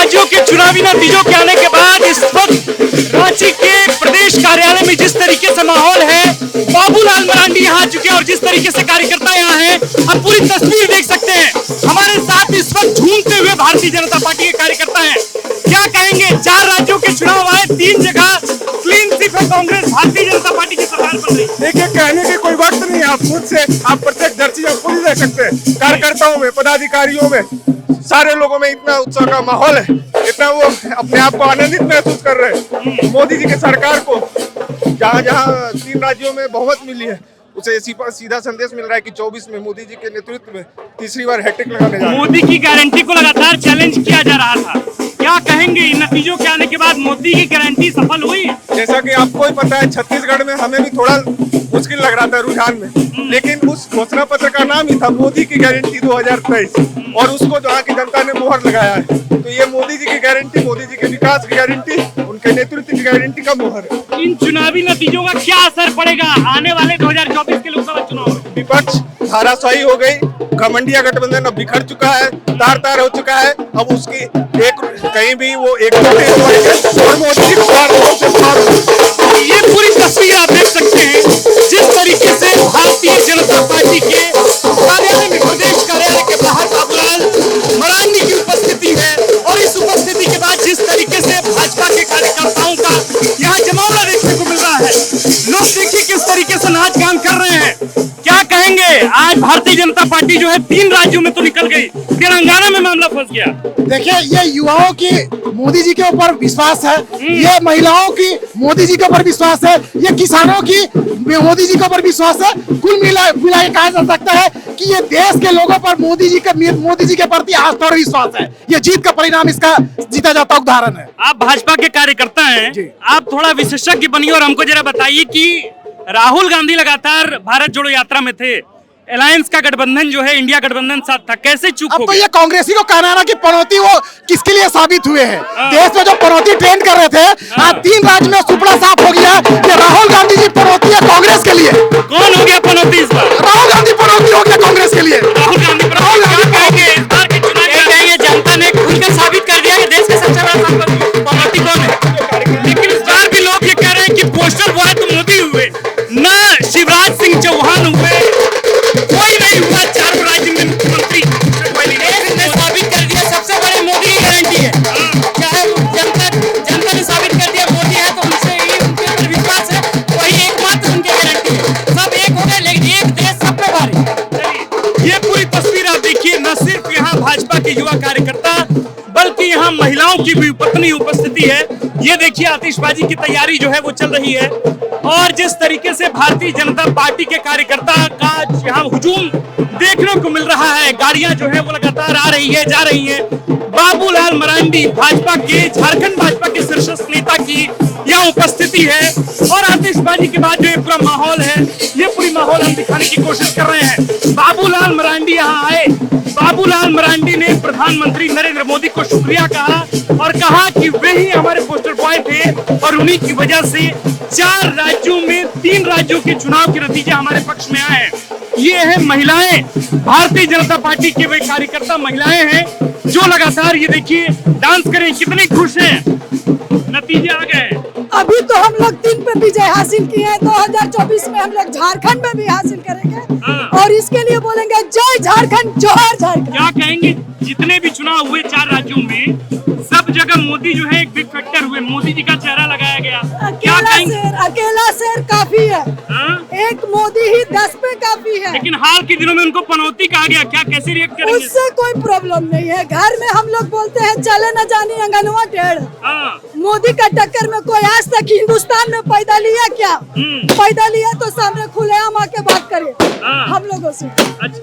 राज्यों के चुनावी नतीजों के आने के बाद इस वक्त रांची के प्रदेश कार्यालय में जिस तरीके से माहौल है, बाबूलाल मरांडी यहाँ आ चुके हैं और जिस तरीके से कार्यकर्ता यहाँ हैं, आप पूरी तस्वीर देख सकते हैं। हमारे साथ इस वक्त झूमते हुए भारतीय जनता पार्टी के कार्यकर्ता हैं। क्या कहेंगे? 4 राज्यों के चुनाव आए, 3 जगह क्लीन स्वीप है कांग्रेस, भारतीय जनता पार्टी की सरकार बन रही। देखिए, कहने की कोई वक्त नहीं है। आप खुद से आप प्रत्यक्षदर्शी आप खुद ही देख सकते हैं। कार्यकर्ताओं में, पदाधिकारियों में, सारे लोगों में इतना उत्साह का माहौल है, इतना वो अपने आप को आनंदित महसूस कर रहे हैं। मोदी जी की सरकार को जहाँ जहाँ 3 राज्यों में बहुमत मिली है, उसे सीधा संदेश मिल रहा है कि 24 में मोदी जी के नेतृत्व में तीसरी बार हैट्रिक लगाने जा रहे हैं। मोदी की गारंटी को लगातार चैलेंज किया जा रहा था। क्या कहेंगे, इन नतीजों के आने के बाद मोदी की गारंटी सफल हुई? जैसा कि आपको ही पता है, छत्तीसगढ़ में हमें भी थोड़ा मुश्किल लग रहा था रुझान में, लेकिन उस घोषणा पत्र का नाम ही था मोदी की गारंटी 2023, और उसको जहाँ की जनता ने मोहर लगाया है। तो ये मोदी जी की गारंटी, मोदी जी के विकास की गारंटी, उनके नेतृत्व की गारंटी का मोहर है। इन चुनावी नतीजों का क्या असर पड़ेगा आने वाले 2024 के लोकसभा चुनाव? विपक्ष धाराशाही हो गई, घमंडिया गठबंधन अब बिखर चुका है, तार तार हो चुका है। अब उसकी कहीं भी वो एक और मोदी जी को ये पूरी तस्वीर आप देख सकते हैं, जिस तरीके से भारतीय जनता पार्टी के कार्यालय में, प्रदेश कार्यालय के बाहर बाबूलाल मरांडी की उपस्थिति है, और इस उपस्थिति के बाद जिस तरीके से भाजपा के कार्यकर्ताओं का यहाँ जमावड़ा देखने को मिल रहा है। लोग देखिए किस तरीके से नाच गान कर रहे हैं। क्या कहेंगे, आज भारतीय जनता पार्टी जो है 3 राज्यों में तो निकल गई, तेलंगाना में मामला फंस गया। देखिए, ये युवाओं की मोदी जी के ऊपर विश्वास है, ये महिलाओं की मोदी जी के ऊपर विश्वास है, ये किसानों की मोदी जी के ऊपर विश्वास है। कुल मिला के कहा जा सकता है कि ये देश के लोगों पर मोदी जी के प्रति आस्था और विश्वास है। ये जीत का परिणाम, इसका जीता जाता उदाहरण है। आप भाजपा के कार्यकर्ता हैं, आप थोड़ा विशेषज्ञ बनिए और हमको जरा बताइए कि राहुल गांधी लगातार भारत जोड़ो यात्रा में थे, अलायंस का गठबंधन जो है, इंडिया गठबंधन साथ था, कैसे चूक हो अब तो ये कांग्रेसी को कहना ना कि पनौती वो किसके लिए साबित हुए हैं। देश में जो पनौती ट्रेंड कर रहे थे, आज 3 राज्य में सुपड़ा साफ हो गया कि राहुल गांधी जी पनौती है कांग्रेस के लिए। कौन हो गया पनौती इस बार? राहुल गांधी पनौती हो गया कांग्रेस के लिए। राहुल गांधी जनता ने खुलकर साबित कर दिया कि देश का सबसे बड़ा पनौती कौन है। लेकिन इस बार भी लोग ये कह रहे हैं कि पोस्टर बॉय तो मोदी हुए, न शिवराज सिंह चौहान हुए, कोई नहीं हुआ 4 राज्य में मुख्यमंत्री। ने साबित कर दिया सबसे बड़े मोदी की गारंटी है। चाहे जनता ने साबित कर दिया मोदी है, तो उनसे ही उनके ऊपर विश्वास है, वही एकमात्र उनकी गारंटी है। सब एक हो गए, लेकिन एक देश सब पे भारी। ये पूरी तस्वीर आप देखिए, न सिर्फ यहाँ भाजपा के युवा कार्यकर्ता, बल्कि यहाँ महिलाओं की भी पत्नी उपस्थिति है। ये देखिए, आतिशबाजी की तैयारी जो है वो चल रही है, और जिस तरीके से भारतीय जनता पार्टी के कार्यकर्ता का यहाँ हुजूम देखने को मिल रहा है, गाड़ियां जो है वो लगातार आ रही है, जा रही है। बाबूलाल मरांडी भाजपा के, झारखंड भाजपा के शीर्षस्थ नेता की यहाँ उपस्थिति है, और आतिशबाजी के बाद जो ये पूरा माहौल है, ये पूरी माहौल हम दिखाने की कोशिश कर रहे हैं। बाबूलाल मरांडी यहाँ आए, बाबूलाल मरांडी ने प्रधानमंत्री नरेंद्र मोदी को शुक्रिया कहा और कहा कि वे ही हमारे पोस्टर बॉय थे, और उन्हीं की वजह से 4 राज्यों में 3 राज्यों के चुनाव के नतीजे हमारे पक्ष में आए हैं। ये है महिलाएं, भारतीय जनता पार्टी के वे कार्यकर्ता महिलाएं हैं जो लगातार, ये देखिए, डांस करें, कितने खुश हैं, नतीजे आ गए। अभी तो हम लोग 3 पे विजय हासिल किए हैं, 2024 में हम लोग झारखंड में भी हासिल करेंगे, और इसके लिए बोलेंगे जय झारखंड, जोहार झारखंड। क्या कहेंगे, जितने भी चुनाव हुए 4 राज्यों में, सब जगह मोदी जो है एक बिग फैक्टर हुए, मोदी जी का चेहरा लगाया गया। अकेला शेर काफी है, एक मोदी ही 10 पे काफी है। लेकिन हाल के दिनों में उनको पनौती कहा गया, क्या कैसे रिएक्ट करेंगे? उससे कोई प्रॉब्लम नहीं है। घर में हम लोग बोलते हैं चले न जानी अंगनवा टेढ़। मोदी का टक्कर में कोई आज तक हिंदुस्तान में पैदा लिया क्या? पैदा लिया तो सामने खुलेआम आके बात करे हम लोगों से।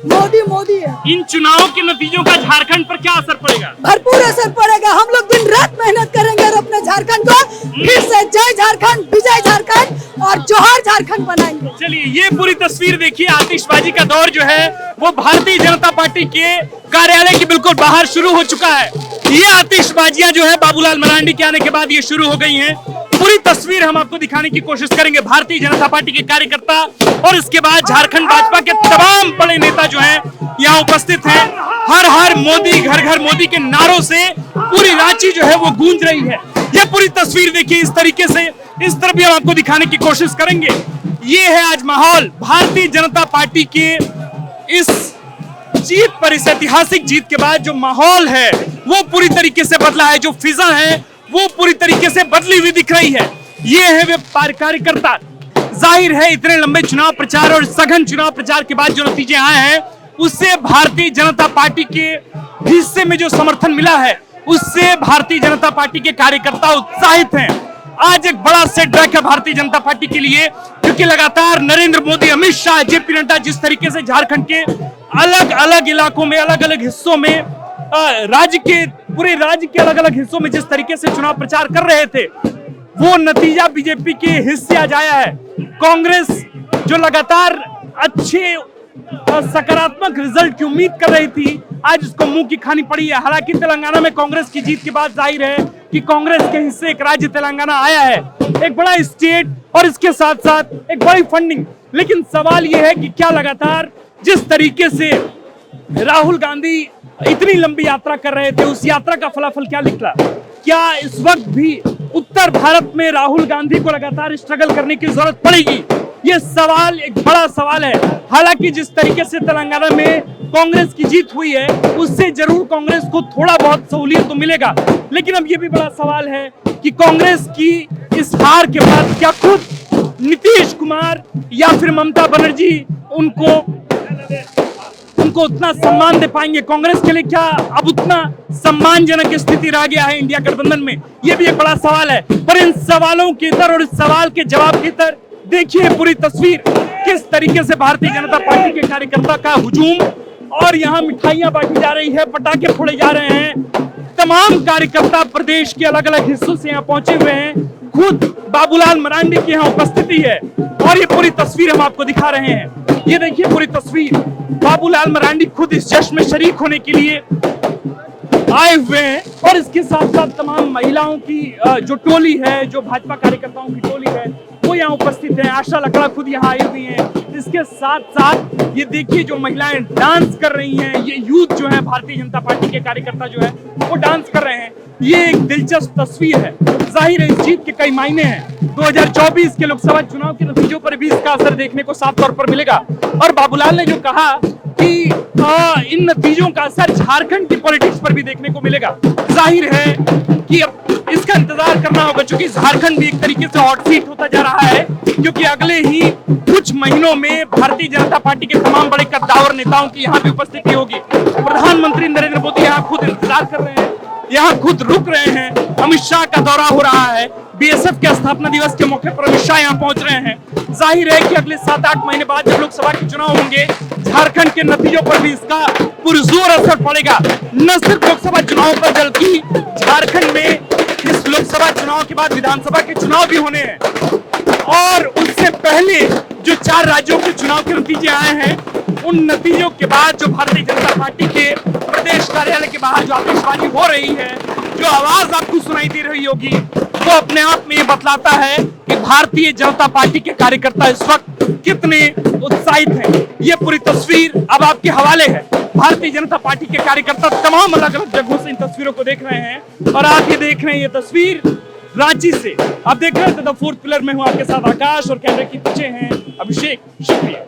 मोदी मोदी है। इन चुनावों के नतीजों का झारखंड पर क्या असर पड़ेगा? भरपूर असर पड़ेगा। हम लोग दिन रात मेहनत करेंगे और अपने झारखंड को फिर से जय झारखंड, विजय झारखंड और जोहार झारखंड बनाएंगे। चलिए, ये पूरी तस्वीर देखिए, आतिशबाजी का दौर जो है वो भारतीय जनता पार्टी के कार्यालय के बिल्कुल बाहर शुरू हो चुका है। ये आतिशबाजियां जो है बाबूलाल मरांडी के आने के बाद ये शुरू हो गई हैं। पूरी तस्वीर हम आपको दिखाने की कोशिश करेंगे, भारतीय जनता पार्टी के कार्यकर्ता और इसके बाद झारखंड भाजपा के तमाम बड़े नेता जो हैं यहाँ उपस्थित हैं। हर हर मोदी, घर घर मोदी के नारों से पूरी राज्य रांची जो है वो गूंज रही है। ये पूरी तस्वीर देखिए इस तरीके से, इस तरफ भी हम आपको दिखाने की कोशिश करेंगे। ये है आज माहौल भारतीय जनता पार्टी के इस जीत पर, इस ऐतिहासिक जीत के बाद जो माहौल है वो पूरी तरीके से बदला है, जो फिजा है वो पूरी तरीके से बदली हुई दिख रही है। ये है वे कार्यकर्ता। जाहिर है इतने लंबे चुनाव प्रचार और सघन चुनाव प्रचार के बाद जो नतीजे आए हैं उससे भारतीय जनता पार्टी के हिस्से में जो समर्थन मिला है उससे भारतीय जनता पार्टी के कार्यकर्ता उत्साहित हैं। आज एक बड़ा सेटबैक है भारतीय जनता पार्टी के लिए, क्योंकि लगातार नरेंद्र मोदी, अमित शाह, जेपी नड्डा जिस तरीके से झारखंड के अलग अलग इलाकों में, अलग अलग हिस्सों में, पूरे राज्य के अलग अलग हिस्सों में जिस तरीके से चुनाव प्रचार कर रहे थे वो नतीजा बीजेपी के हिस्से आज आया है। कांग्रेस जो लगातार अच्छे सकारात्मक रिजल्ट की उम्मीद कर रही थी आज उसको मुंह की खानी पड़ी है। हालांकि तेलंगाना में कांग्रेस की जीत के बाद जाहिर है कि कांग्रेस के हिस्से एक राज्य तेलंगाना आया है, एक बड़ा स्टेट और इसके साथ साथ एक बड़ी फंडिंग। लेकिन सवाल यह है कि क्या लगातार जिस तरीके से राहुल गांधी इतनी लंबी यात्रा कर रहे थे उस यात्रा का फलाफल क्या निकला? क्या इस वक्त भी उत्तर भारत में राहुल गांधी को लगातार स्ट्रगल करने की जरूरत पड़ेगी? ये सवाल एक बड़ा सवाल है। हालांकि जिस तरीके से तेलंगाना में कांग्रेस की जीत हुई है उससे जरूर कांग्रेस को थोड़ा बहुत सहूलियत तो मिलेगा, लेकिन अब ये भी बड़ा सवाल है कि कांग्रेस की इस हार के बाद क्या खुद नीतीश कुमार या फिर ममता बनर्जी उनको उतना सम्मान दे पाएंगे? कांग्रेस के लिए क्या अब उतना सम्मानजनक स्थिति रह गया है इंडिया गठबंधन में? यह भी एक बड़ा सवाल है। पर इन सवालों के इधर और इस सवाल के जवाब के इधर देखिए पूरी तस्वीर, किस तरीके से भारतीय जनता पार्टी के कार्यकर्ता का हुजूम, और यहाँ मिठाइयां बांटी जा रही है, पटाखे फोड़े जा रहे हैं। तमाम कार्यकर्ता प्रदेश के अलग अलग हिस्सों से यहाँ पहुंचे हुए हैं। खुद बाबूलाल मरांडी की यहाँ उपस्थिति है और ये पूरी तस्वीर हम आपको दिखा रहे हैं। ये देखिए पूरी तस्वीर, बाबूलाल मरांडी खुद इस जश्न में शरीक होने के लिए आए हुए हैं और इसके साथ साथ तमाम महिलाओं की जो टोली है, जो भाजपा कार्यकर्ताओं की टोली है वो यहाँ उपस्थित है। आशा लकड़ा खुद यहाँ आई हुई है। इसके साथ साथ ये देखिए जो महिलाएं डांस कर रही हैं, ये यूथ जो है भारतीय जनता पार्टी के कार्यकर्ता जो है वो डांस कर रहे हैं। ये एक दिलचस्प तस्वीर है। जाहिर है इस जीत के कई मायने हैं। 2024 के लोकसभा चुनाव के नतीजों पर भी इसका असर देखने को साफ तौर पर मिलेगा। और बाबूलाल ने जो कहा कि इन नतीजों का असर झारखंड की पॉलिटिक्स पर भी देखने को मिलेगा। जाहिर है कि अब इसका इंतजार करना होगा, क्योंकि झारखंड भी एक तरीके से हॉट सीट होता जा रहा है, क्योंकि अगले ही कुछ महीनों में भारतीय जनता पार्टी के तमाम बड़े कद्दावर नेताओं की यहाँ भी उपस्थिति होगी। प्रधानमंत्री नरेंद्र मोदी यहाँ खुद इंतजार कर रहे हैं, यहाँ खुद रुक रहे हैं। अमित शाह का दौरा हो रहा है, बीएसएफ के स्थापना दिवस के मौके पर अमित शाह यहाँ पहुंच रहे हैं। जाहिर है कि अगले 7-8 महीने बाद जब लोकसभा के चुनाव होंगे झारखंड के नतीजों पर भी इसका पुरजोर असर पड़ेगा। न सिर्फ लोकसभा चुनाव पर बल्कि झारखंड में इस लोकसभा चुनाव के बाद विधानसभा के चुनाव भी होने हैं और उससे पहले जो 4 राज्यों के चुनाव के नतीजे आए हैं उन नतीजों के बाद जो भारतीय जनता पार्टी के प्रदेश कार्यालय के बाहर जो आतिशबाजी हो रही है, जो आवाज आपको सुनाई दे रही होगी, वो अपने आप में ये बतलाता है कि भारतीय जनता पार्टी के कार्यकर्ता इस वक्त कितने उत्साहित हैं। ये पूरी तस्वीर अब आपके हवाले है। भारतीय जनता पार्टी के कार्यकर्ता तमाम अलग अलग जगहों से इन तस्वीरों को देख रहे हैं और आप ये देख रहे हैं ये तस्वीर रांची से। आप देख रहे हैं द 4th पिलर में हूं आपके साथ आकाश और कैमरे के पीछे हैं अभिषेक। शुक्रिया।